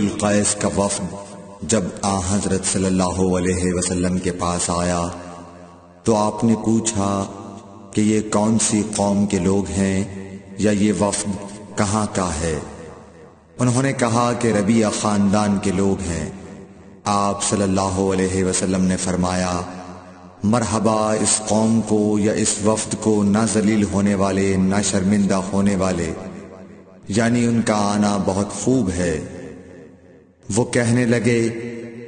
القیس کا وفد جب حضرت صلی اللہ علیہ وسلم کے پاس آیا تو آپ نے پوچھا کہ یہ کون سی قوم کے لوگ ہیں یا یہ وفد کہاں کا ہے؟ انہوں نے کہا کہ ربیعہ خاندان کے لوگ ہیں۔ آپ صلی اللہ علیہ وسلم نے فرمایا، مرحبا اس قوم کو یا اس وفد کو، نہ ذلیل ہونے والے نہ شرمندہ ہونے والے، یعنی ان کا آنا بہت خوب ہے۔ وہ کہنے لگے،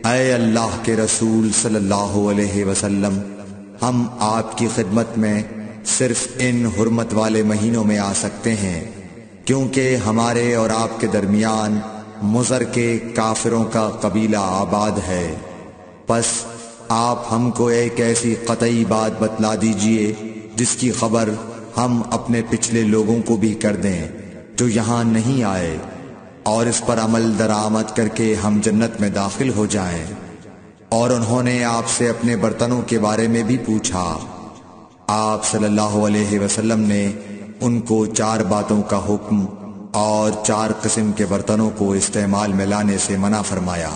اے اللہ کے رسول صلی اللہ علیہ وسلم، ہم آپ کی خدمت میں صرف ان حرمت والے مہینوں میں آ سکتے ہیں، کیونکہ ہمارے اور آپ کے درمیان مضر کے کافروں کا قبیلہ آباد ہے۔ پس آپ ہم کو ایک ایسی قطعی بات بتلا دیجئے جس کی خبر ہم اپنے پچھلے لوگوں کو بھی کر دیں جو یہاں نہیں آئے، اور اس پر عمل درآمد کر کے ہم جنت میں داخل ہو جائیں۔ اور انہوں نے آپ سے اپنے برتنوں کے بارے میں بھی پوچھا۔ آپ صلی اللہ علیہ وسلم نے ان کو 4 باتوں کا حکم اور 4 قسم کے برتنوں کو استعمال میں لانے سے منع فرمایا۔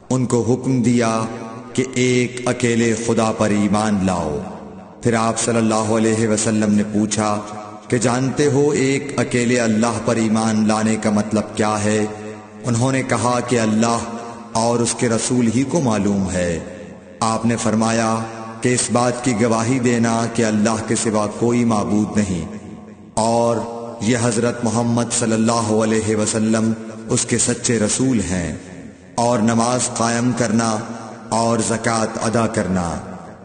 ان کو حکم دیا کہ ایک اکیلے خدا پر ایمان لاؤ۔ پھر آپ صلی اللہ علیہ وسلم نے پوچھا کہ جانتے ہو ایک اکیلے اللہ پر ایمان لانے کا مطلب کیا ہے؟ انہوں نے کہا کہ اللہ اور اس کے رسول ہی کو معلوم ہے۔ آپ نے فرمایا کہ اس بات کی گواہی دینا کہ اللہ کے سوا کوئی معبود نہیں، اور یہ حضرت محمد صلی اللہ علیہ وسلم اس کے سچے رسول ہیں، اور نماز قائم کرنا اور زکوٰۃ ادا کرنا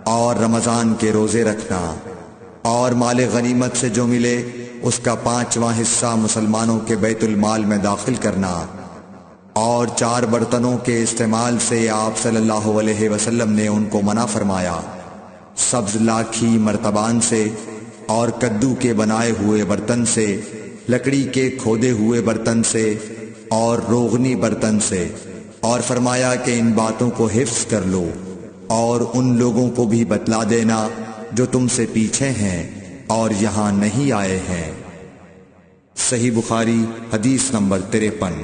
اور رمضان کے روزے رکھنا اور مال غنیمت سے جو ملے اس کا 5واں حصہ مسلمانوں کے بیت المال میں داخل کرنا، اور 4 برتنوں کے استعمال سے آپ صلی اللہ علیہ وسلم نے ان کو منع فرمایا، سبز لاکھی مرتبان سے اور کدو کے بنائے ہوئے برتن سے، لکڑی کے کھودے ہوئے برتن سے اور روغنی برتن سے، اور فرمایا کہ ان باتوں کو حفظ کر لو اور ان لوگوں کو بھی بتلا دینا جو تم سے پیچھے ہیں اور یہاں نہیں آئے ہیں۔ صحیح بخاری حدیث نمبر 53۔